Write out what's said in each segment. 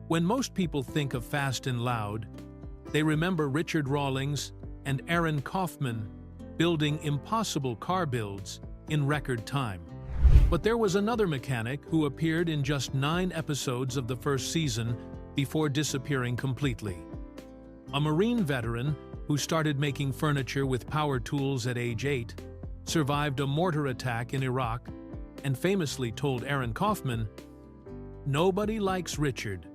When most people think of Fast and Loud, they remember Richard Rawlings and Aaron Kaufman building impossible car builds in record time. But there was another mechanic who appeared in just 9 episodes of the first season before disappearing completely. A Marine veteran who started making furniture with power tools at age 8, survived a mortar attack in Iraq, and famously told Aaron Kaufman, "Nobody likes Richard.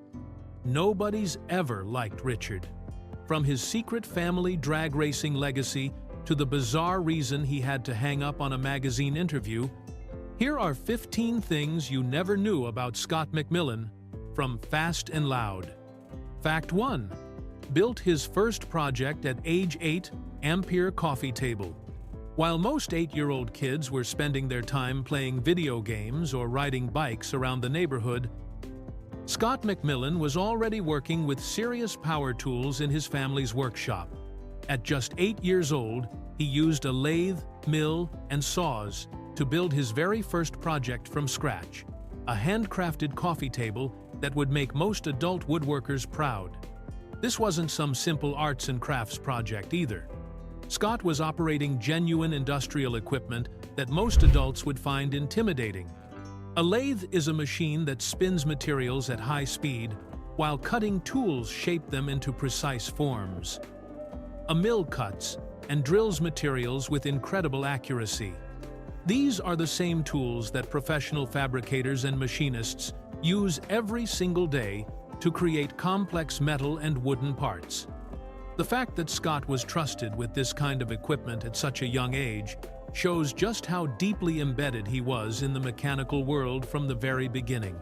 Nobody's ever liked Richard." From his secret family drag racing legacy to the bizarre reason he had to hang up on a magazine interview, here are 15 things you never knew about Scot McMillan from Fast and Loud. Fact 1. Built his first project at age 8, Ampere coffee table. While most 8-year-old kids were spending their time playing video games or riding bikes around the neighborhood, Scot McMillan was already working with serious power tools in his family's workshop. At just 8 years old, he used a lathe, mill, and saws to build his very first project from scratch, a handcrafted coffee table that would make most adult woodworkers proud. This wasn't some simple arts and crafts project either. Scot was operating genuine industrial equipment that most adults would find intimidating. A lathe is a machine that spins materials at high speed, while cutting tools shape them into precise forms. A mill cuts and drills materials with incredible accuracy. These are the same tools that professional fabricators and machinists use every single day to create complex metal and wooden parts. The fact that Scot was trusted with this kind of equipment at such a young age shows just how deeply embedded he was in the mechanical world from the very beginning.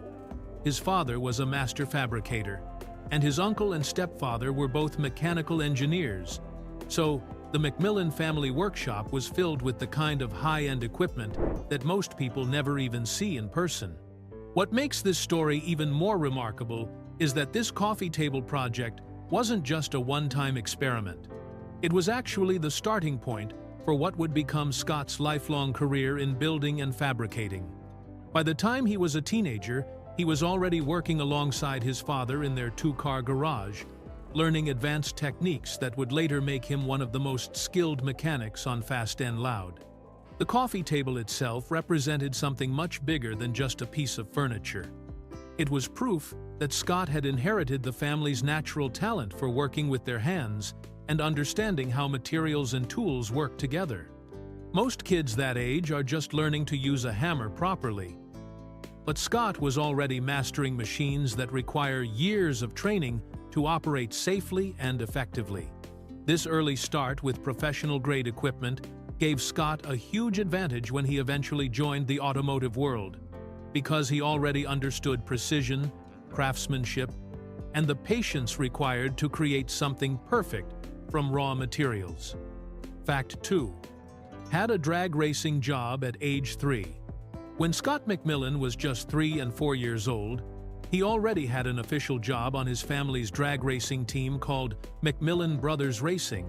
His father was a master fabricator, and his uncle and stepfather were both mechanical engineers. So, the McMillan family workshop was filled with the kind of high-end equipment that most people never even see in person. What makes this story even more remarkable is that this coffee table project wasn't just a one-time experiment. It was actually the starting point for what would become Scot's lifelong career in building and fabricating. By the time he was a teenager, he was already working alongside his father in their 2-car garage, learning advanced techniques that would later make him one of the most skilled mechanics on Fast and Loud. The coffee table itself represented something much bigger than just a piece of furniture. It was proof that Scot had inherited the family's natural talent for working with their hands and understanding how materials and tools work together. Most kids that age are just learning to use a hammer properly. But Scot was already mastering machines that require years of training to operate safely and effectively. This early start with professional-grade equipment gave Scot a huge advantage when he eventually joined the automotive world, because he already understood precision, craftsmanship, and the patience required to create something perfect from raw materials. Fact 2. Had a drag racing job at age 3. When Scot McMillan was just 3 and 4 years old, he already had an official job on his family's drag racing team called McMillan Brothers Racing,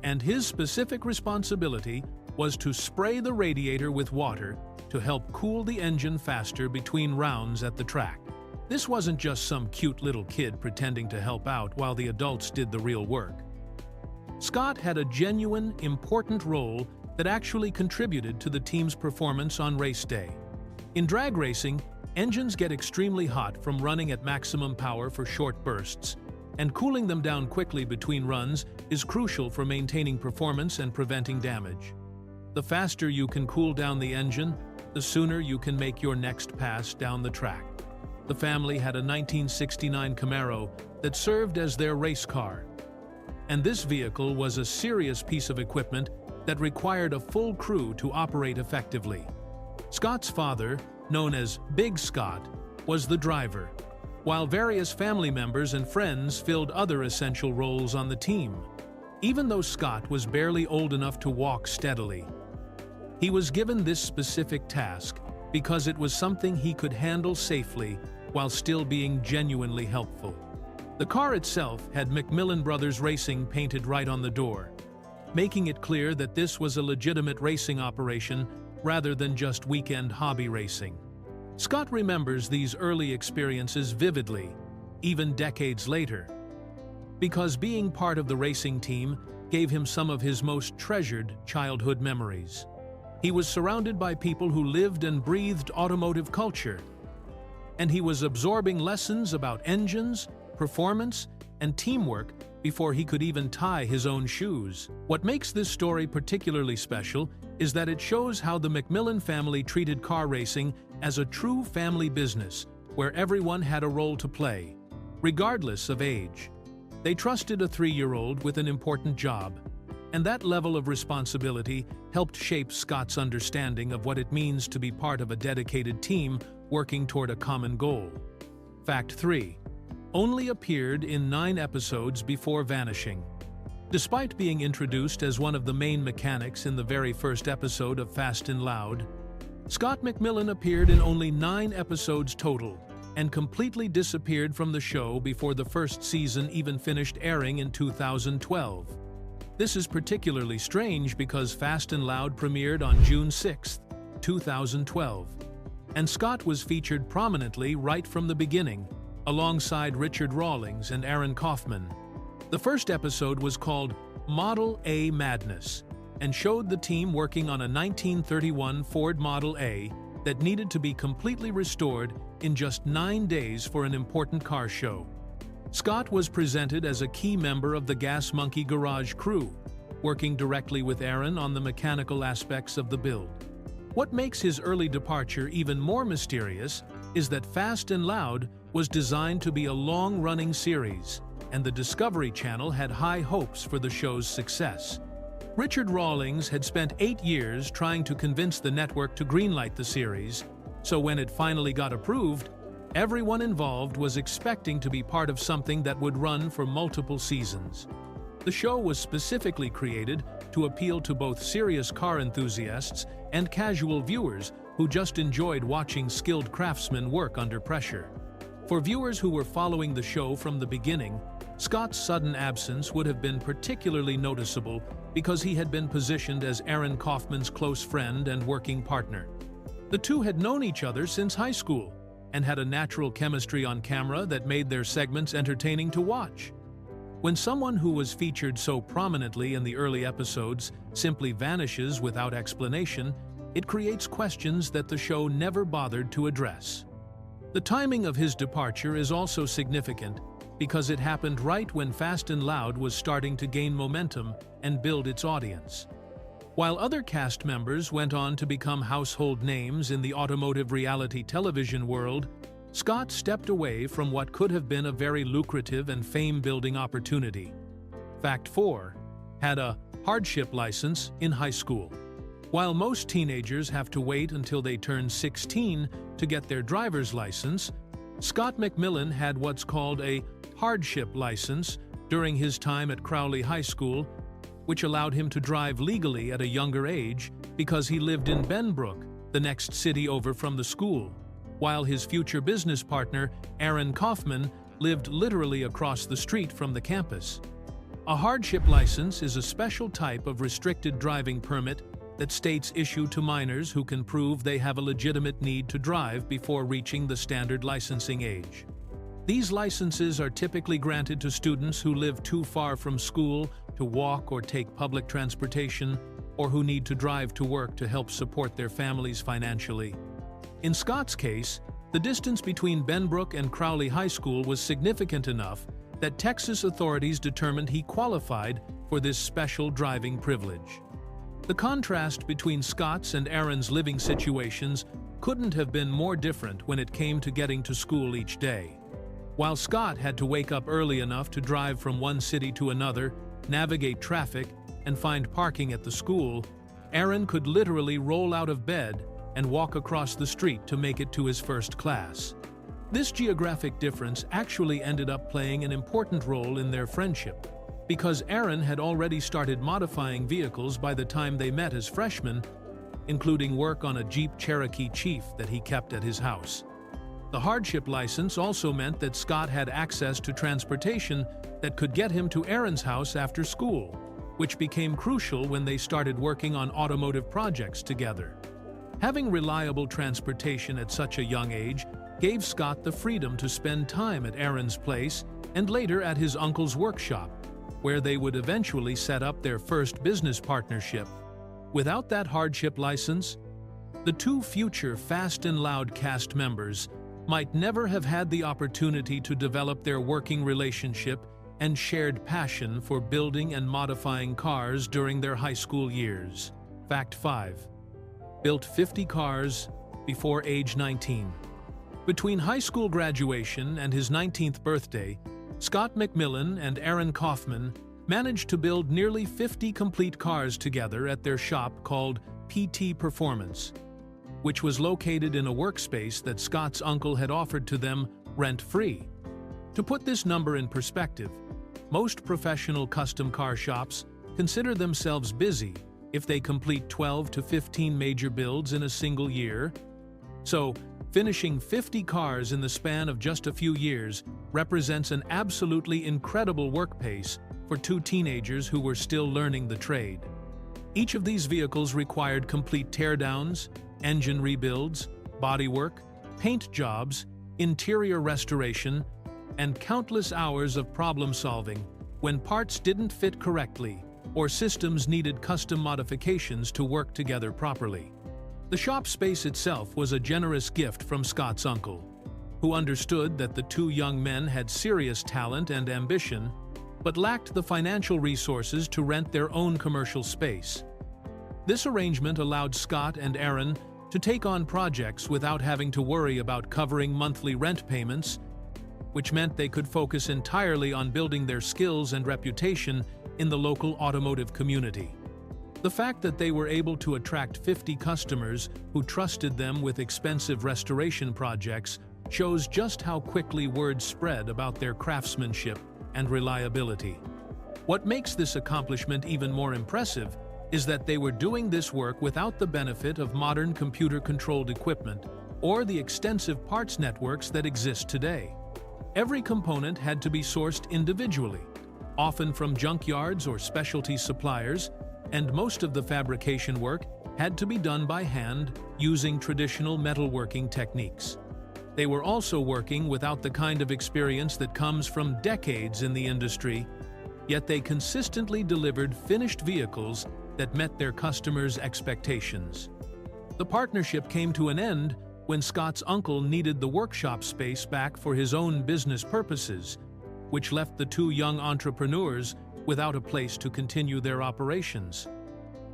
and his specific responsibility was to spray the radiator with water to help cool the engine faster between rounds at the track. This wasn't just some cute little kid pretending to help out while the adults did the real work. Scot had a genuine, important role that actually contributed to the team's performance on race day. In drag racing, engines get extremely hot from running at maximum power for short bursts, and cooling them down quickly between runs is crucial for maintaining performance and preventing damage. The faster you can cool down the engine, the sooner you can make your next pass down the track. The family had a 1969 Camaro that served as their race car, and this vehicle was a serious piece of equipment that required a full crew to operate effectively. Scot's father, known as Big Scot, was the driver, while various family members and friends filled other essential roles on the team. Even though Scot was barely old enough to walk steadily, he was given this specific task because it was something he could handle safely while still being genuinely helpful. The car itself had McMillan Brothers Racing painted right on the door, making it clear that this was a legitimate racing operation rather than just weekend hobby racing. Scot remembers these early experiences vividly, even decades later. Because being part of the racing team gave him some of his most treasured childhood memories. He was surrounded by people who lived and breathed automotive culture, and he was absorbing lessons about engines, performance, and teamwork before he could even tie his own shoes. What makes this story particularly special is that it shows how the McMillan family treated car racing as a true family business, where everyone had a role to play, regardless of age. They trusted a 3-year-old with an important job, and that level of responsibility helped shape Scot's understanding of what it means to be part of a dedicated team working toward a common goal. Fact 3. Only appeared in 9 episodes before vanishing. Despite being introduced as one of the main mechanics in the very first episode of Fast and Loud, Scot McMillan appeared in only 9 episodes total and completely disappeared from the show before the first season even finished airing in 2012. This is particularly strange because Fast and Loud premiered on June 6, 2012, and Scot was featured prominently right from the beginning, alongside Richard Rawlings and Aaron Kaufman. The first episode was called Model A Madness and showed the team working on a 1931 Ford Model A that needed to be completely restored in just 9 days for an important car show. Scot was presented as a key member of the Gas Monkey Garage crew, working directly with Aaron on the mechanical aspects of the build. What makes his early departure even more mysterious is that Fast and Loud was designed to be a long-running series, and the Discovery Channel had high hopes for the show's success. Richard Rawlings had spent 8 years trying to convince the network to greenlight the series, so when it finally got approved, everyone involved was expecting to be part of something that would run for multiple seasons. The show was specifically created to appeal to both serious car enthusiasts and casual viewers who just enjoyed watching skilled craftsmen work under pressure. For viewers who were following the show from the beginning, Scot's sudden absence would have been particularly noticeable because he had been positioned as Aaron Kaufman's close friend and working partner. The two had known each other since high school and had a natural chemistry on camera that made their segments entertaining to watch. When someone who was featured so prominently in the early episodes simply vanishes without explanation, it creates questions that the show never bothered to address. The timing of his departure is also significant because it happened right when Fast and Loud was starting to gain momentum and build its audience. While other cast members went on to become household names in the automotive reality television world, Scot stepped away from what could have been a very lucrative and fame-building opportunity. Fact 4. Had a hardship license in high school. While most teenagers have to wait until they turn 16 to get their driver's license, Scot McMillan had what's called a hardship license during his time at Crowley High School, which allowed him to drive legally at a younger age because he lived in Benbrook, the next city over from the school, while his future business partner, Aaron Kaufman, lived literally across the street from the campus. A hardship license is a special type of restricted driving permit that states issued to minors who can prove they have a legitimate need to drive before reaching the standard licensing age. These licenses are typically granted to students who live too far from school to walk or take public transportation, or who need to drive to work to help support their families financially. In Scot's case, the distance between Benbrook and Crowley High School was significant enough that Texas authorities determined he qualified for this special driving privilege. The contrast between Scot's and Aaron's living situations couldn't have been more different when it came to getting to school each day. While Scot had to wake up early enough to drive from one city to another, navigate traffic, and find parking at the school, Aaron could literally roll out of bed and walk across the street to make it to his first class. This geographic difference actually ended up playing an important role in their friendship, because Aaron had already started modifying vehicles by the time they met as freshmen, including work on a Jeep Cherokee Chief that he kept at his house. The hardship license also meant that Scot had access to transportation that could get him to Aaron's house after school, which became crucial when they started working on automotive projects together. Having reliable transportation at such a young age gave Scott the freedom to spend time at Aaron's place and later at his uncle's workshop, where they would eventually set up their first business partnership. Without that hardship license, the two future Fast and Loud cast members might never have had the opportunity to develop their working relationship and shared passion for building and modifying cars during their high school years. Fact 5. Built 50 cars before age 19. Between high school graduation and his 19th birthday, Scot McMillan and Aaron Kaufman managed to build nearly 50 complete cars together at their shop called PT Performance, which was located in a workspace that Scott's uncle had offered to them rent-free. To put this number in perspective, most professional custom car shops consider themselves busy if they complete 12 to 15 major builds in a single year. So, finishing 50 cars in the span of just a few years represents an absolutely incredible work pace for two teenagers who were still learning the trade. Each of these vehicles required complete teardowns, engine rebuilds, bodywork, paint jobs, interior restoration, and countless hours of problem-solving when parts didn't fit correctly or systems needed custom modifications to work together properly. The shop space itself was a generous gift from Scott's uncle, who understood that the two young men had serious talent and ambition, but lacked the financial resources to rent their own commercial space. This arrangement allowed Scott and Aaron to take on projects without having to worry about covering monthly rent payments, which meant they could focus entirely on building their skills and reputation in the local automotive community. The fact that they were able to attract 50 customers who trusted them with expensive restoration projects shows just how quickly word spread about their craftsmanship and reliability. What makes this accomplishment even more impressive is that they were doing this work without the benefit of modern computer-controlled equipment or the extensive parts networks that exist today. Every component had to be sourced individually, often from junkyards or specialty suppliers, and most of the fabrication work had to be done by hand using traditional metalworking techniques. They were also working without the kind of experience that comes from decades in the industry, yet they consistently delivered finished vehicles that met their customers' expectations. The partnership came to an end when Scott's uncle needed the workshop space back for his own business purposes, which left the two young entrepreneurs without a place to continue their operations.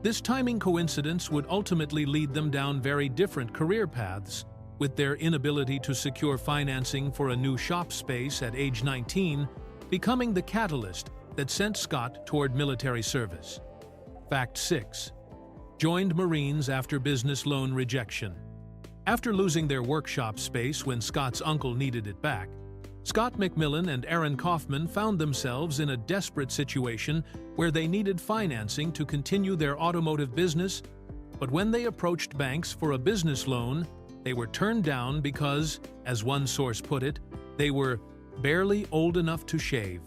This timing coincidence would ultimately lead them down very different career paths, with their inability to secure financing for a new shop space at age 19 becoming the catalyst that sent Scott toward military service. Fact 6. Joined Marines after business loan rejection. After losing their workshop space when Scott's uncle needed it back, Scot McMillan and Aaron Kaufman found themselves in a desperate situation where they needed financing to continue their automotive business, but when they approached banks for a business loan, they were turned down because, as one source put it, they were barely old enough to shave.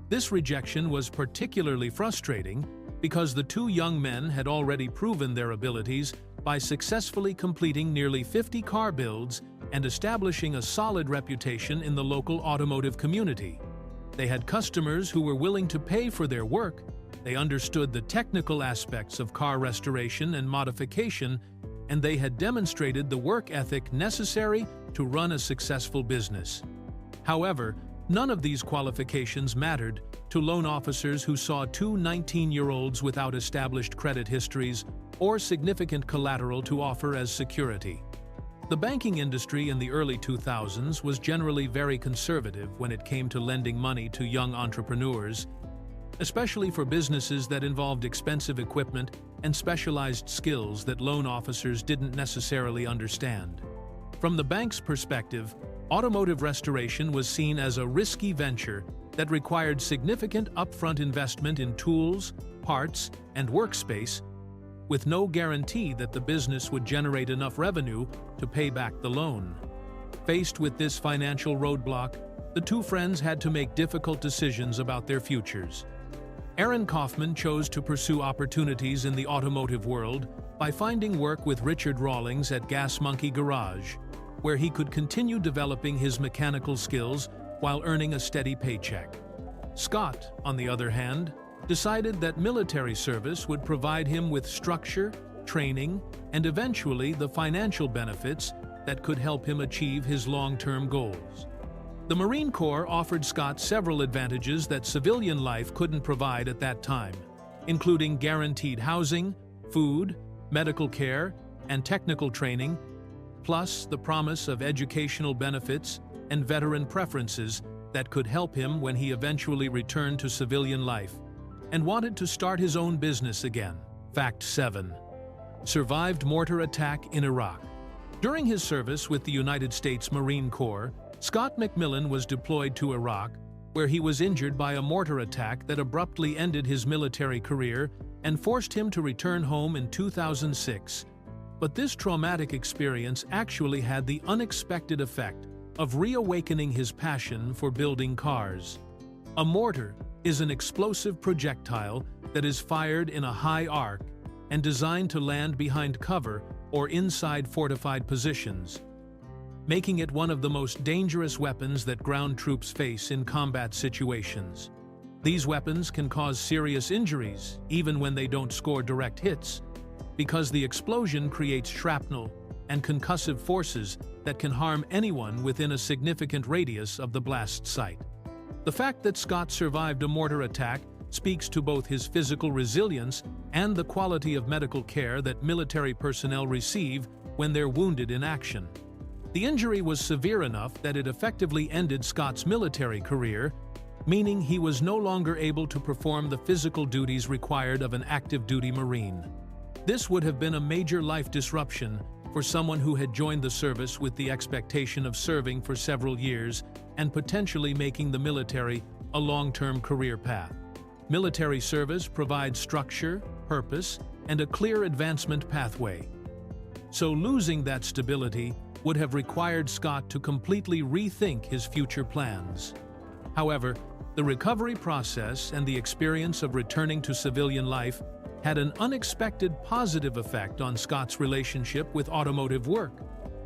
This rejection was particularly frustrating because the two young men had already proven their abilities by successfully completing nearly 50 car builds and establishing a solid reputation in the local automotive community. They had customers who were willing to pay for their work, they understood the technical aspects of car restoration and modification, and they had demonstrated the work ethic necessary to run a successful business. However, none of these qualifications mattered to loan officers who saw two 19-year-olds without established credit histories or significant collateral to offer as security. The banking industry in the early 2000s was generally very conservative when it came to lending money to young entrepreneurs, especially for businesses that involved expensive equipment and specialized skills that loan officers didn't necessarily understand. From the bank's perspective, automotive restoration was seen as a risky venture that required significant upfront investment in tools, parts, and workspace, with no guarantee that the business would generate enough revenue to pay back the loan. Faced with this financial roadblock, the two friends had to make difficult decisions about their futures. Aaron Kaufman chose to pursue opportunities in the automotive world by finding work with Rawlings at Gas Monkey Garage, where he could continue developing his mechanical skills while earning a steady paycheck. Scot, on the other hand, decided that military service would provide him with structure, training, and eventually the financial benefits that could help him achieve his long-term goals. The Marine Corps offered Scot several advantages that civilian life couldn't provide at that time, including guaranteed housing, food, medical care, and technical training, plus the promise of educational benefits and veteran preferences that could help him when he eventually returned to civilian life and wanted to start his own business again. Fact 7. Survived mortar attack in Iraq. During his service with the United States Marine Corps, Scot McMillan was deployed to Iraq, where he was injured by a mortar attack that abruptly ended his military career and forced him to return home in 2006. But this traumatic experience actually had the unexpected effect of reawakening his passion for building cars. A mortar is an explosive projectile that is fired in a high arc and designed to land behind cover or inside fortified positions, making it one of the most dangerous weapons that ground troops face in combat situations. These weapons can cause serious injuries, even when they don't score direct hits, because the explosion creates shrapnel and concussive forces that can harm anyone within a significant radius of the blast site. The fact that Scot survived a mortar attack speaks to both his physical resilience and the quality of medical care that military personnel receive when they're wounded in action. The injury was severe enough that it effectively ended Scot's military career, meaning he was no longer able to perform the physical duties required of an active-duty Marine. This would have been a major life disruption for someone who had joined the service with the expectation of serving for several years and potentially making the military a long-term career path. Military service provides structure, purpose, and a clear advancement pathway. So losing that stability would have required Scot to completely rethink his future plans. However, the recovery process and the experience of returning to civilian life had an unexpected positive effect on Scot's relationship with automotive work.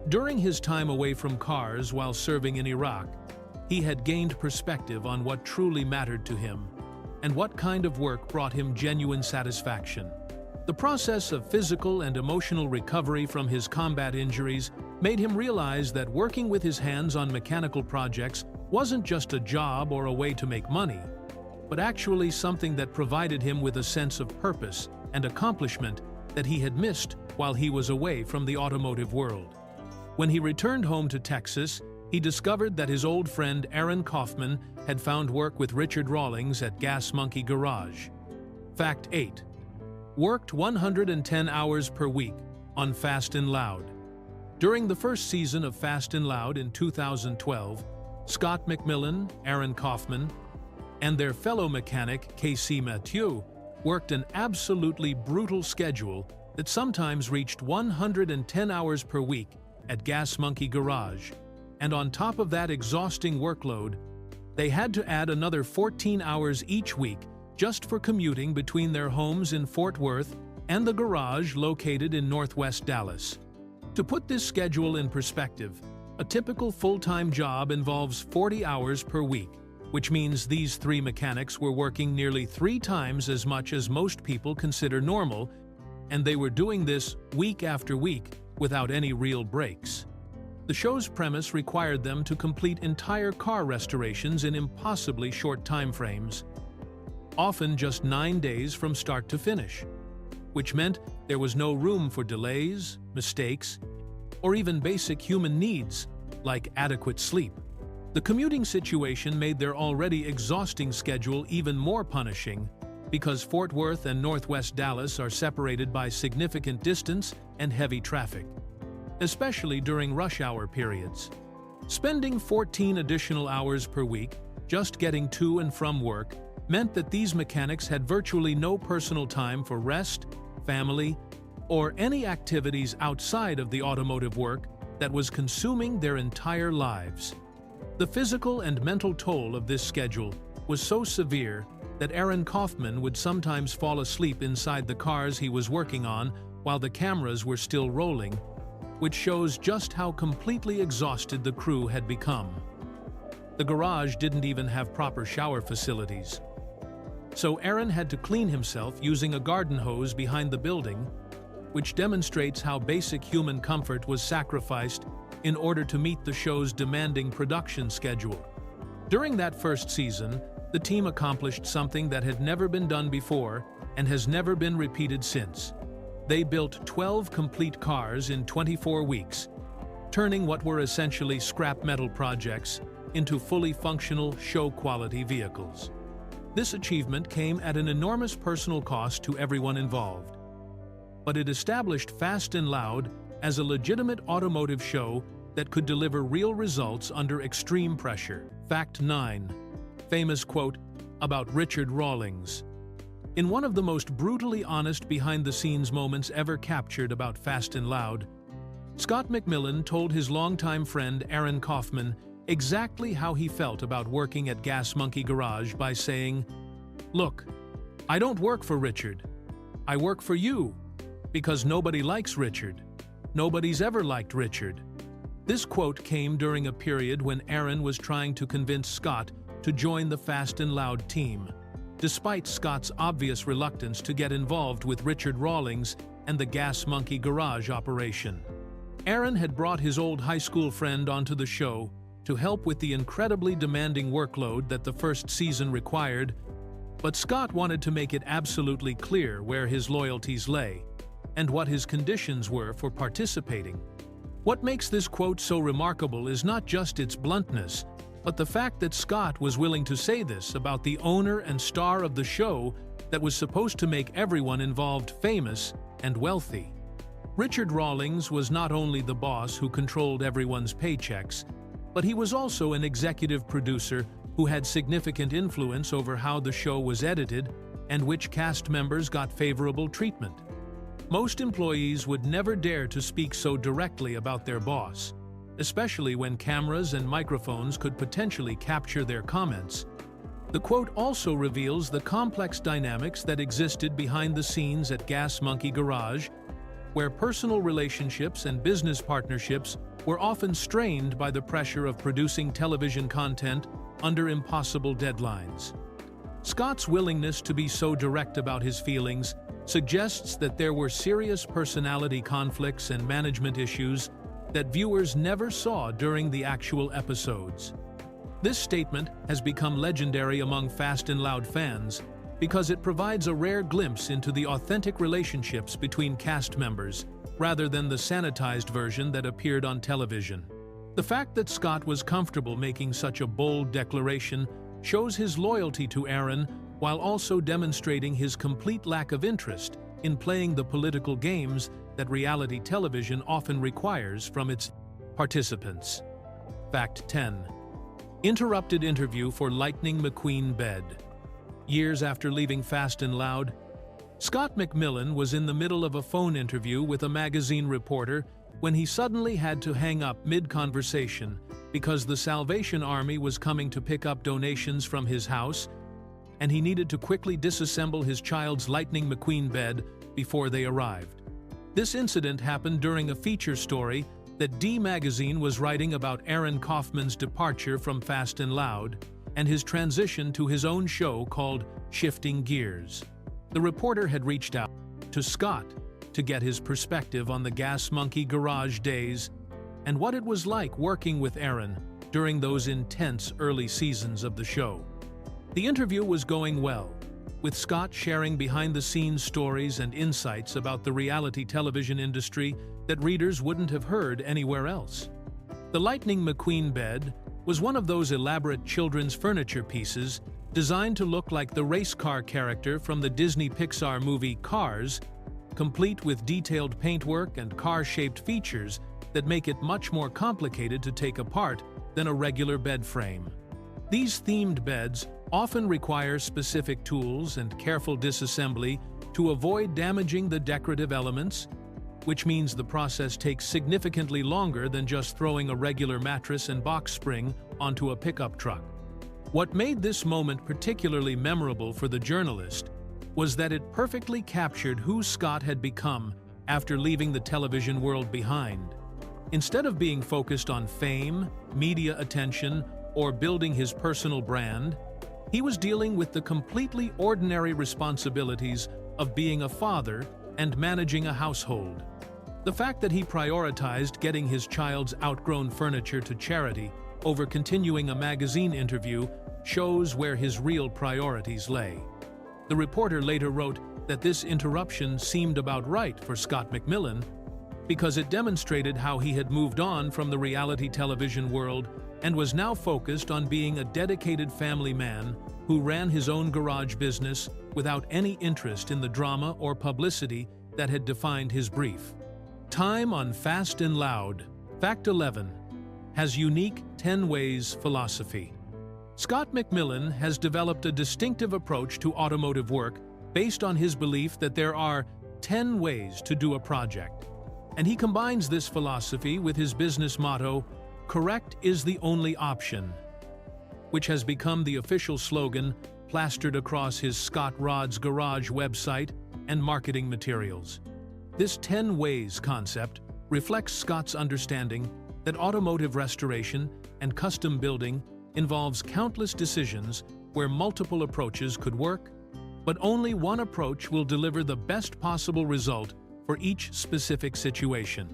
During his time away from cars while serving in Iraq, he had gained perspective on what truly mattered to him and what kind of work brought him genuine satisfaction. The process of physical and emotional recovery from his combat injuries made him realize that working with his hands on mechanical projects wasn't just a job or a way to make money, but actually something that provided him with a sense of purpose and accomplishment that he had missed while he was away from the automotive world. When he returned home to Texas, he discovered that his old friend Aaron Kaufman had found work with Richard Rawlings at Gas Monkey Garage. Fact 8. Worked 110 hours per week on Fast and Loud. During the first season of Fast and Loud in 2012, Scot McMillan, Aaron Kaufman, and their fellow mechanic Casey Mathieu worked an absolutely brutal schedule that sometimes reached 110 hours per week at Gas Monkey Garage. And on top of that exhausting workload, they had to add another 14 hours each week just for commuting between their homes in Fort Worth and the garage located in Northwest Dallas. To put this schedule in perspective, a typical full-time job involves 40 hours per week, which means these three mechanics were working nearly 3 times as much as most people consider normal, and they were doing this week after week without any real breaks. The show's premise required them to complete entire car restorations in impossibly short time frames, often just 9 days from start to finish, which meant there was no room for delays, mistakes, or even basic human needs like adequate sleep. The commuting situation made their already exhausting schedule even more punishing because Fort Worth and Northwest Dallas are separated by significant distance and heavy traffic, especially during rush hour periods. Spending 14 additional hours per week just getting to and from work meant that these mechanics had virtually no personal time for rest, family, or any activities outside of the automotive work that was consuming their entire lives. The physical and mental toll of this schedule was so severe that Aaron Kaufman would sometimes fall asleep inside the cars he was working on while the cameras were still rolling, which shows just how completely exhausted the crew had become. The garage didn't even have proper shower facilities. So Aaron had to clean himself using a garden hose behind the building, which demonstrates how basic human comfort was sacrificed in order to meet the show's demanding production schedule. During that first season, the team accomplished something that had never been done before and has never been repeated since. They built 12 complete cars in 24 weeks, turning what were essentially scrap metal projects into fully functional, show-quality vehicles. This achievement came at an enormous personal cost to everyone involved. But it established Fast and Loud as a legitimate automotive show that could deliver real results under extreme pressure. Fact 9. Famous quote about Richard Rawlings. In one of the most brutally honest behind-the-scenes moments ever captured about Fast and Loud, Scot McMillan told his longtime friend Aaron Kaufman exactly how he felt about working at Gas Monkey Garage by saying, "Look, I don't work for Richard. I work for you, because nobody likes Richard. Nobody's ever liked Richard." This quote came during a period when Aaron was trying to convince Scot to join the Fast and Loud team, despite Scott's obvious reluctance to get involved with Richard Rawlings and the Gas Monkey Garage operation. Aaron had brought his old high school friend onto the show to help with the incredibly demanding workload that the first season required, but Scot wanted to make it absolutely clear where his loyalties lay and what his conditions were for participating. What makes this quote so remarkable is not just its bluntness, but the fact that Scot was willing to say this about the owner and star of the show that was supposed to make everyone involved famous and wealthy. Richard Rawlings was not only the boss who controlled everyone's paychecks, but he was also an executive producer who had significant influence over how the show was edited and which cast members got favorable treatment. Most employees would never dare to speak so directly about their boss, especially when cameras and microphones could potentially capture their comments. The quote also reveals the complex dynamics that existed behind the scenes at Gas Monkey Garage, where personal relationships and business partnerships were often strained by the pressure of producing television content under impossible deadlines. Scott's willingness to be so direct about his feelings suggests that there were serious personality conflicts and management issues that viewers never saw during the actual episodes. This statement has become legendary among Fast and Loud fans because it provides a rare glimpse into the authentic relationships between cast members, rather than the sanitized version that appeared on television. The fact that Scot was comfortable making such a bold declaration shows his loyalty to Aaron, while also demonstrating his complete lack of interest in playing the political games that reality television often requires from its participants. Fact 10. Interrupted interview for Lightning McQueen bed. Years after leaving Fast and Loud, Scot McMillan was in the middle of a phone interview with a magazine reporter when he suddenly had to hang up mid-conversation because the Salvation Army was coming to pick up donations from his house, and he needed to quickly disassemble his child's Lightning McQueen bed before they arrived. This incident happened during a feature story that D Magazine was writing about Aaron Kaufman's departure from Fast and Loud and his transition to his own show called Shifting Gears. The reporter had reached out to Scot to get his perspective on the Gas Monkey Garage days and what it was like working with Aaron during those intense early seasons of the show. The interview was going well, with Scot sharing behind-the-scenes stories and insights about the reality television industry that readers wouldn't have heard anywhere else. The Lightning McQueen bed was one of those elaborate children's furniture pieces designed to look like the race car character from the Disney Pixar movie Cars, complete with detailed paintwork and car-shaped features that make it much more complicated to take apart than a regular bed frame. These themed beds often require specific tools and careful disassembly to avoid damaging the decorative elements, which means the process takes significantly longer than just throwing a regular mattress and box spring onto a pickup truck. What made this moment particularly memorable for the journalist was that it perfectly captured who Scot had become after leaving the television world behind. Instead of being focused on fame, media attention, or building his personal brand, he was dealing with the completely ordinary responsibilities of being a father and managing a household. The fact that he prioritized getting his child's outgrown furniture to charity over continuing a magazine interview shows where his real priorities lay. The reporter later wrote that this interruption seemed about right for Scot McMillan because it demonstrated how he had moved on from the reality television world and was now focused on being a dedicated family man who ran his own garage business without any interest in the drama or publicity that had defined his brief. Time on Fast and Loud. Fact 11. Has unique 10 ways philosophy. Scot McMillan has developed a distinctive approach to automotive work based on his belief that there are 10 ways to do a project. And he combines this philosophy with his business motto, "Correct is the only option," which has become the official slogan plastered across his Scot Rod's Garage website and marketing materials. This 10 ways concept reflects Scot's understanding that automotive restoration and custom building involves countless decisions where multiple approaches could work, but only one approach will deliver the best possible result for each specific situation.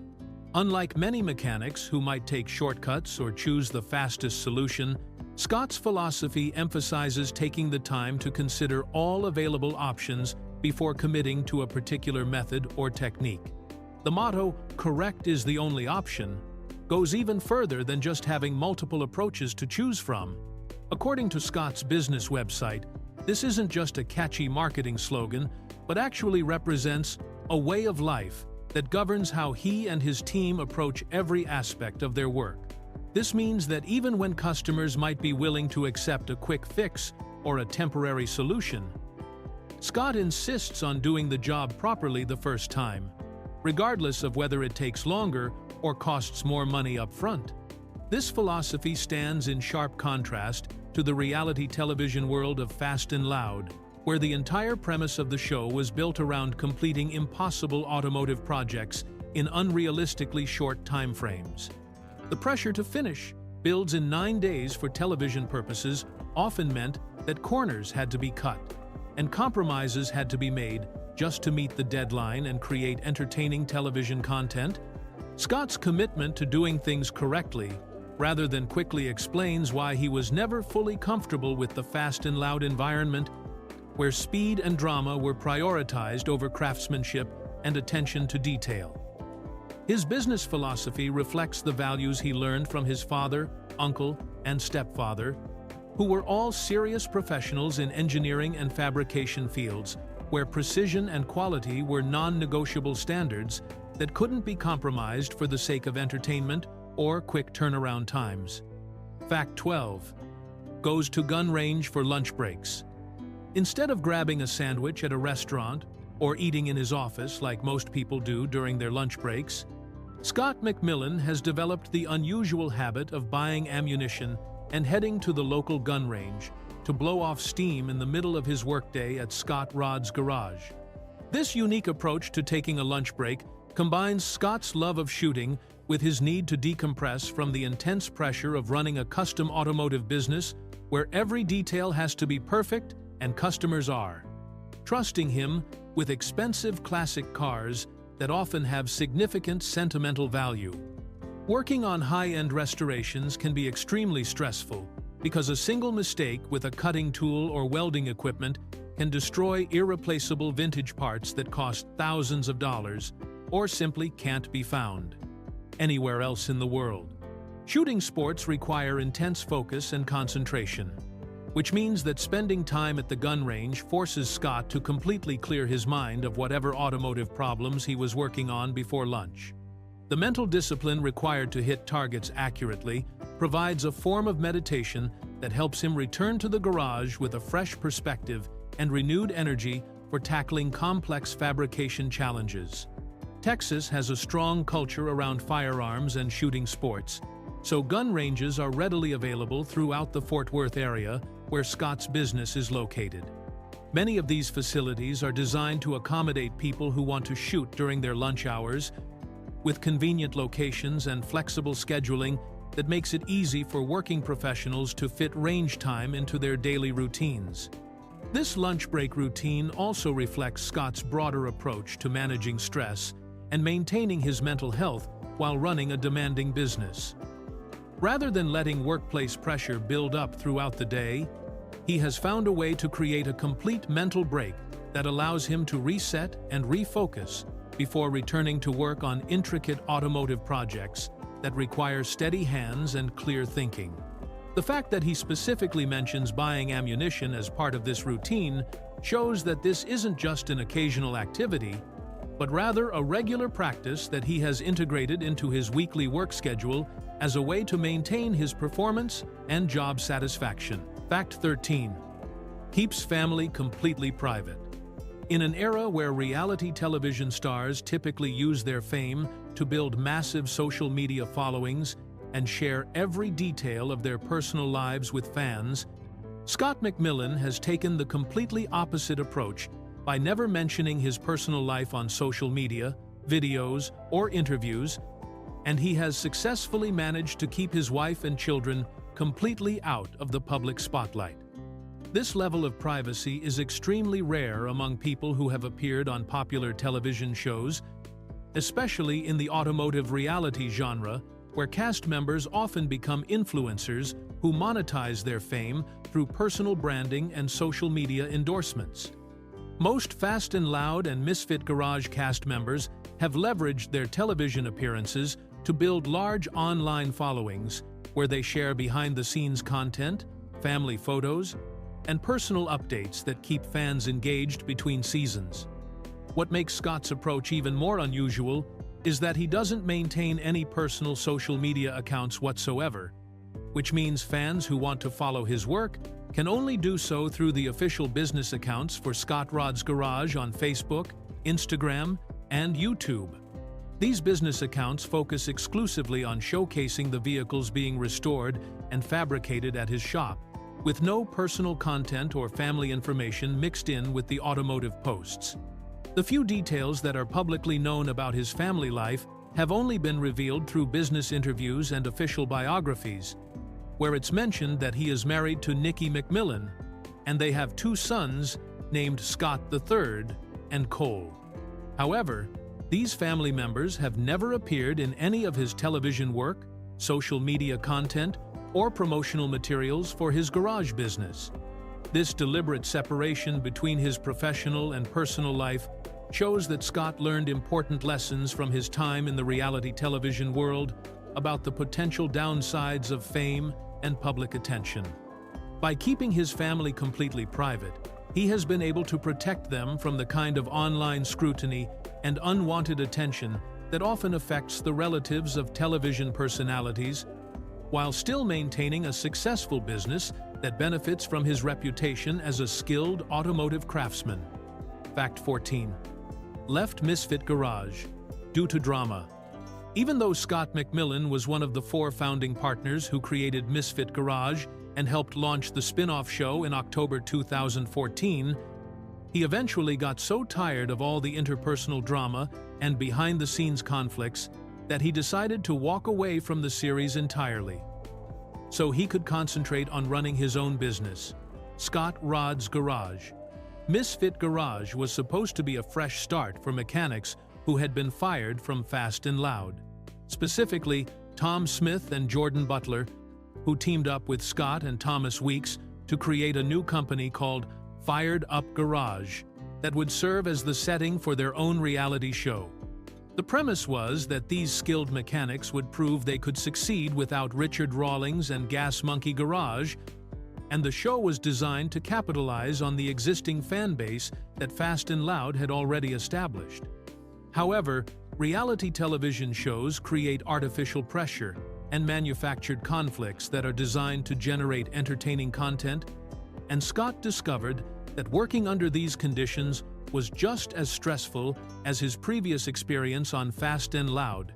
Unlike many mechanics who might take shortcuts or choose the fastest solution, Scot's philosophy emphasizes taking the time to consider all available options before committing to a particular method or technique. The motto, "Correct is the only option," goes even further than just having multiple approaches to choose from. According to Scot's business website, this isn't just a catchy marketing slogan, but actually represents a way of life that governs how he and his team approach every aspect of their work. This means that even when customers might be willing to accept a quick fix or a temporary solution, Scot insists on doing the job properly the first time, regardless of whether it takes longer or costs more money up front. This philosophy stands in sharp contrast to the reality television world of Fast and Loud, where the entire premise of the show was built around completing impossible automotive projects in unrealistically short time frames. The pressure to finish builds in 9 days for television purposes often meant that corners had to be cut, and compromises had to be made just to meet the deadline and create entertaining television content. Scot's commitment to doing things correctly, rather than quickly, explains why he was never fully comfortable with the Fast and Loud environment, where speed and drama were prioritized over craftsmanship and attention to detail. His business philosophy reflects the values he learned from his father, uncle, and stepfather, who were all serious professionals in engineering and fabrication fields, where precision and quality were non-negotiable standards that couldn't be compromised for the sake of entertainment or quick turnaround times. Fact 12. Goes to gun range for lunch breaks. Instead of grabbing a sandwich at a restaurant or eating in his office like most people do during their lunch breaks, Scot McMillan has developed the unusual habit of buying ammunition and heading to the local gun range to blow off steam in the middle of his workday at Scot Rod's Garage. This unique approach to taking a lunch break combines Scot's love of shooting with his need to decompress from the intense pressure of running a custom automotive business where every detail has to be perfect and customers are trusting him with expensive classic cars that often have significant sentimental value. Working on high-end restorations can be extremely stressful because a single mistake with a cutting tool or welding equipment can destroy irreplaceable vintage parts that cost thousands of dollars or simply can't be found anywhere else in the world. Shooting sports require intense focus and concentration, which means that spending time at the gun range forces Scot to completely clear his mind of whatever automotive problems he was working on before lunch. The mental discipline required to hit targets accurately provides a form of meditation that helps him return to the garage with a fresh perspective and renewed energy for tackling complex fabrication challenges. Texas has a strong culture around firearms and shooting sports, so gun ranges are readily available throughout the Fort Worth area where Scot's business is located. Many of these facilities are designed to accommodate people who want to shoot during their lunch hours, with convenient locations and flexible scheduling that makes it easy for working professionals to fit range time into their daily routines. This lunch break routine also reflects Scot's broader approach to managing stress and maintaining his mental health while running a demanding business. Rather than letting workplace pressure build up throughout the day, he has found a way to create a complete mental break that allows him to reset and refocus before returning to work on intricate automotive projects that require steady hands and clear thinking. The fact that he specifically mentions buying ammunition as part of this routine shows that this isn't just an occasional activity, but rather a regular practice that he has integrated into his weekly work schedule as a way to maintain his performance and job satisfaction. Fact 13. Keeps family completely private. In an era where reality television stars typically use their fame to build massive social media followings and share every detail of their personal lives with fans, Scot McMillan has taken the completely opposite approach by never mentioning his personal life on social media, videos, or interviews, and he has successfully managed to keep his wife and children completely out of the public spotlight. This level of privacy is extremely rare among people who have appeared on popular television shows, especially in the automotive reality genre, where cast members often become influencers who monetize their fame through personal branding and social media endorsements. Most Fast and Loud and Misfit Garage cast members have leveraged their television appearances to build large online followings where they share behind-the-scenes content, family photos, and personal updates that keep fans engaged between seasons. What makes Scot's approach even more unusual is that he doesn't maintain any personal social media accounts whatsoever, which means fans who want to follow his work can only do so through the official business accounts for Scot Rod's Garage on Facebook, Instagram, and YouTube. These business accounts focus exclusively on showcasing the vehicles being restored and fabricated at his shop, with no personal content or family information mixed in with the automotive posts. The few details that are publicly known about his family life have only been revealed through business interviews and official biographies, where it's mentioned that he is married to Nikki McMillan, and they have 2 sons named Scot III and Cole. However, these family members have never appeared in any of his television work, social media content, or promotional materials for his garage business. This deliberate separation between his professional and personal life shows that Scot learned important lessons from his time in the reality television world about the potential downsides of fame and public attention. By keeping his family completely private, he has been able to protect them from the kind of online scrutiny and unwanted attention that often affects the relatives of television personalities, while still maintaining a successful business that benefits from his reputation as a skilled automotive craftsman. Fact 14. Left Misfit Garage due to drama. Even though Scot McMillan was one of the 4 founding partners who created Misfit Garage and helped launch the spin-off show in October 2014, he eventually got so tired of all the interpersonal drama and behind-the-scenes conflicts that he decided to walk away from the series entirely, so he could concentrate on running his own business, Scot Rod's Garage. Misfit Garage was supposed to be a fresh start for mechanics who had been fired from Fast and Loud, specifically Tom Smith and Jordan Butler, who teamed up with Scot and Thomas Weeks to create a new company called Fired Up Garage that would serve as the setting for their own reality show. The premise was that these skilled mechanics would prove they could succeed without Richard Rawlings and Gas Monkey Garage, and the show was designed to capitalize on the existing fan base that Fast and Loud had already established. However, reality television shows create artificial pressure and manufactured conflicts that are designed to generate entertaining content, and Scot discovered that working under these conditions was just as stressful as his previous experience on Fast and Loud,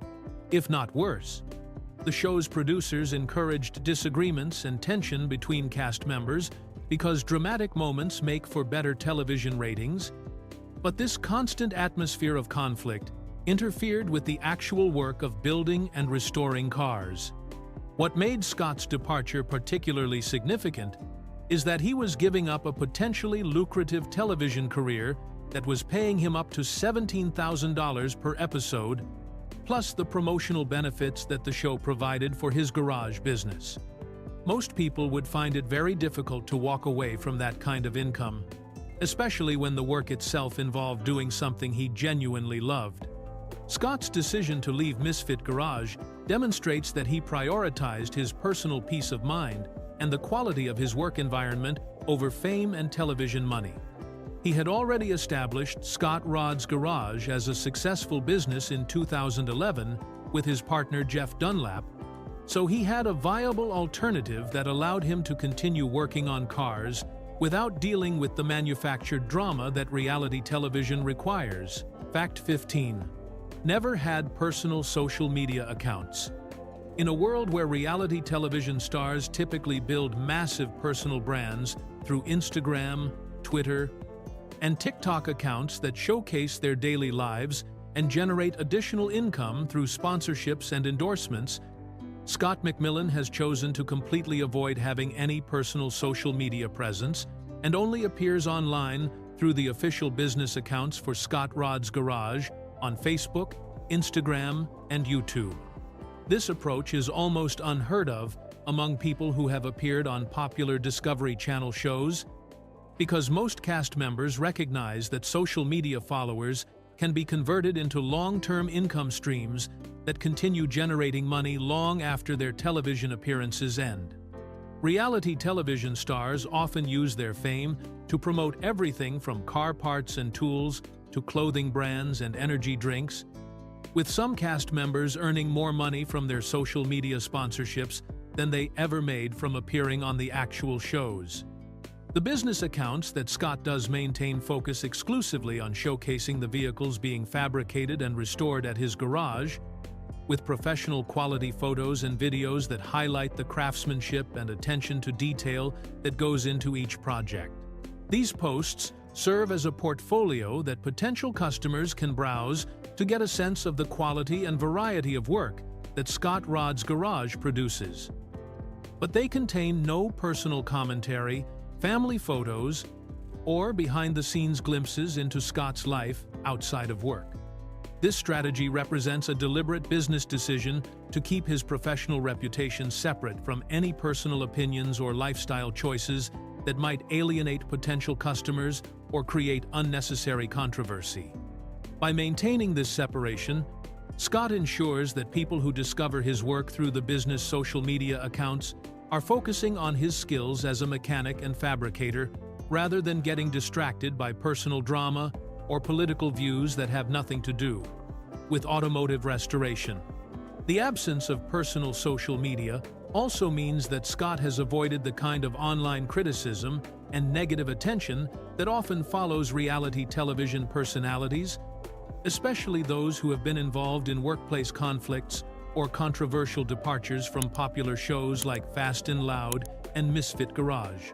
if not worse. The show's producers encouraged disagreements and tension between cast members because dramatic moments make for better television ratings, but this constant atmosphere of conflict interfered with the actual work of building and restoring cars. What made Scot's departure particularly significant is that he was giving up a potentially lucrative television career that was paying him up to $17,000 per episode, plus the promotional benefits that the show provided for his garage business. Most people would find it very difficult to walk away from that kind of income, especially when the work itself involved doing something he genuinely loved. Scot's decision to leave Misfit Garage demonstrates that he prioritized his personal peace of mind and the quality of his work environment over fame and television money. He had already established Scot Rod's Garage as a successful business in 2011 with his partner Jeff Dunlap, so he had a viable alternative that allowed him to continue working on cars without dealing with the manufactured drama that reality television requires. Fact 15. Never had personal social media accounts. In a world where reality television stars typically build massive personal brands through Instagram, Twitter, and TikTok accounts that showcase their daily lives and generate additional income through sponsorships and endorsements, Scot McMillan has chosen to completely avoid having any personal social media presence and only appears online through the official business accounts for Scot Rod's Garage on Facebook, Instagram, and YouTube. This approach is almost unheard of among people who have appeared on popular Discovery Channel shows, because most cast members recognize that social media followers can be converted into long-term income streams that continue generating money long after their television appearances end. Reality television stars often use their fame to promote everything from car parts and tools to clothing brands and energy drinks, with some cast members earning more money from their social media sponsorships than they ever made from appearing on the actual shows. The business accounts that Scot does maintain focus exclusively on showcasing the vehicles being fabricated and restored at his garage, with professional quality photos and videos that highlight the craftsmanship and attention to detail that goes into each project. These posts serve as a portfolio that potential customers can browse to get a sense of the quality and variety of work that Scot Rod's Garage produces. But they contain no personal commentary, family photos, or behind-the-scenes glimpses into Scot's life outside of work. This strategy represents a deliberate business decision to keep his professional reputation separate from any personal opinions or lifestyle choices that might alienate potential customers or create unnecessary controversy. By maintaining this separation, Scot ensures that people who discover his work through the business social media accounts are focusing on his skills as a mechanic and fabricator rather than getting distracted by personal drama or political views that have nothing to do with automotive restoration. The absence of personal social media also means that Scot has avoided the kind of online criticism and negative attention that often follows reality television personalities, especially those who have been involved in workplace conflicts or controversial departures from popular shows like Fast and Loud and Misfit Garage.